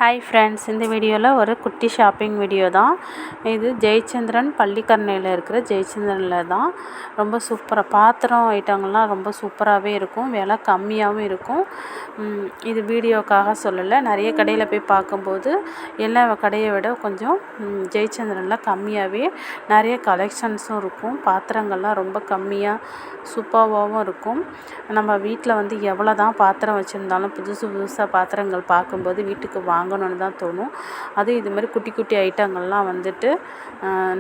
Hi friends, இந்த வீடியோவில் ஒரு குட்டி ஷாப்பிங் வீடியோ தான் இது. ஜெயச்சந்திரன் பள்ளிக்கரணையில் இருக்கிற ஜெயச்சந்திரனில் தான். ரொம்ப சூப்பராக பாத்திரம் ஐட்டங்கள்லாம் ரொம்ப சூப்பராகவே இருக்கும், விலை கம்மியாகவும் இருக்கும். இது வீடியோக்காக சொல்லலை, நிறைய கடையில் போய் பார்க்கும்போது எல்லா கடையை விட கொஞ்சம் ஜெயச்சந்திரனில் கம்மியாகவே நிறைய கலெக்ஷன்ஸும் இருக்கும். பாத்திரங்கள்லாம் ரொம்ப கம்மியாக சூப்பராகவும் இருக்கும். நம்ம வீட்டில் வந்து எவ்வளோ தான் பாத்திரம் வச்சுருந்தாலும் புதுசாக பாத்திரங்கள் பார்க்கும்போது வீட்டுக்கு வாங்கணுன்னு தான் தோணும். அதுவும் இது மாதிரி குட்டி குட்டி ஐட்டங்கள்லாம் வந்துட்டு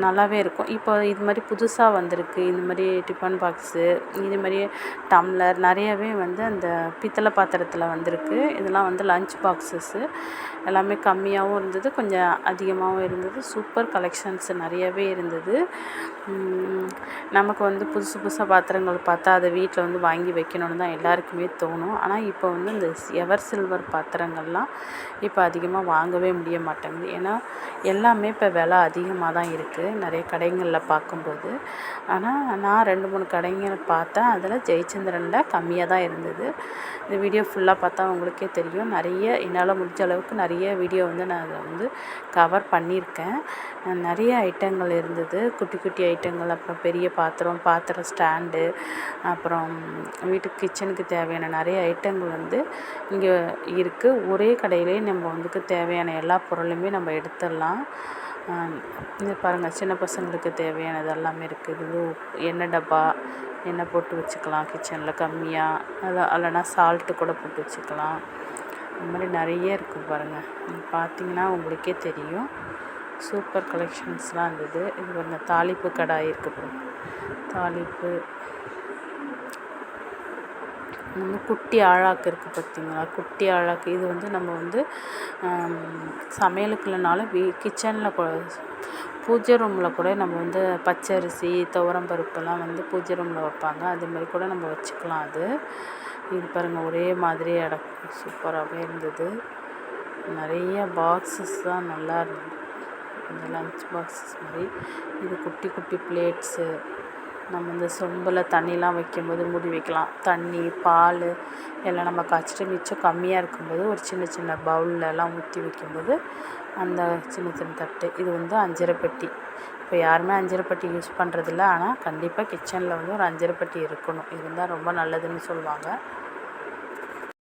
நல்லாவே இருக்கும். இப்போ இது மாதிரி புதுசாக வந்திருக்கு, இந்த மாதிரி டிஃபன் பாக்ஸு, இது மாதிரி டம்ளர் நிறையவே வந்து அந்த பித்தளை பாத்திரத்தில் வந்திருக்கு. இதெல்லாம் வந்து லஞ்ச் பாக்ஸஸ்ஸு எல்லாமே கம்மியாகவும் இருந்தது, கொஞ்சம் அதிகமாகவும் இருந்தது. சூப்பர் கலெக்ஷன்ஸ் நிறையவே இருந்தது. நமக்கு வந்து புதுசாக பாத்திரங்கள் பார்த்தா அதை வீட்டில் வந்து வாங்கி வைக்கணுன்னு தான் எல்லாருக்குமே தோணும். ஆனால் இப்போ வந்து இந்த எவர் சில்வர் பாத்திரங்கள்லாம் இப்போ அதிகமாக வாங்கவே முடிய மாட்டேங்குது. ஏன்னா எல்லாமே இப்போ விலை அதிகமாக தான் இருக்குது நிறைய கடைகளில் பார்க்கும்போது. ஆனால் நான் 2-3 கடைங்களை பார்த்தேன், அதில் ஜெயச்சந்திரனில் கம்மியாக தான் இருந்தது. இந்த வீடியோ ஃபுல்லாக பார்த்தா உங்களுக்கே தெரியும். நிறைய என்னால் முடிஞ்ச அளவுக்கு நிறைய வீடியோ வந்து நான் அதை வந்து கவர் பண்ணியிருக்கேன். நிறைய ஐட்டங்கள் இருந்தது, குட்டி குட்டி ஐட்டங்கள், அப்புறம் பெரிய பாத்திர ஸ்டாண்டு, அப்புறம் வீட்டுக்கு கிச்சனுக்கு தேவையான நிறைய ஐட்டங்கள் வந்து இங்கே இருக்குது. ஒரே கடையிலே நம்ம வந்து தேவையான எல்லா பொருளுமே நம்ம எடுத்துடலாம். இது பாருங்கள், சின்ன பசங்களுக்கு தேவையானது எல்லாமே இருக்குது. இது எண்ணெய் டப்பா, எண்ணெய் போட்டு வச்சுக்கலாம் கிச்சனில் கம்மியாக, இல்லைனா சால்ட்டு கூட போட்டு வச்சுக்கலாம். இந்த மாதிரி நிறைய இருக்குது பாருங்கள். பார்த்தீங்கன்னா உங்களுக்கே தெரியும். சூப்பர் கலெக்ஷன்ஸ்லாம் இருந்தது. இது பாருங்கள், தாளிப்பு கடாய் இருக்குது பாருங்கள், தாளிப்பு. நம்ம குட்டி ஆழாக்கு இருக்குது பார்த்தீங்களா, குட்டி ஆழாக்கு. இது வந்து நம்ம வந்து சமையலுக்குள்ளனாலும் கிச்சனில் பூஜை ரூமில் கூட நம்ம வந்து பச்சரிசி, துவரம் பருப்பெல்லாம் வந்து பூஜை ரூமில் வைப்பாங்க, அதுமாதிரி கூட நம்ம வச்சுக்கலாம். அது இது பாருங்கள், ஒரே மாதிரி சூப்பராகவே இருந்தது. நிறைய பாக்ஸஸ் தான் நல்லா இருந்தது, இந்த லஞ்ச் பாக்ஸஸ் மாதிரி. இது குட்டி குட்டி பிளேட்ஸு, நம்ம இந்த சொம்பில் தண்ணிலாம் வைக்கும்போது மூடி வைக்கலாம். தண்ணி, பால் எல்லாம் நம்ம காய்ச்சிட்டு மிச்சம் கம்மியாக இருக்கும்போது ஒரு சின்ன சின்ன பவுல்லலாம் ஊற்றி வைக்கும்போது அந்த சின்ன சின்ன தட்டு. இது வந்து அஞ்சரைப்பெட்டி. இப்போ யாருமே அஞ்சரைப்பெட்டி யூஸ் பண்ணுறதில்ல, ஆனால் கண்டிப்பாக கிச்சனில் வந்து ஒரு அஞ்சரைப்பெட்டி இருக்கணும், இருந்தால் ரொம்ப நல்லதுன்னு சொல்லுவாங்க.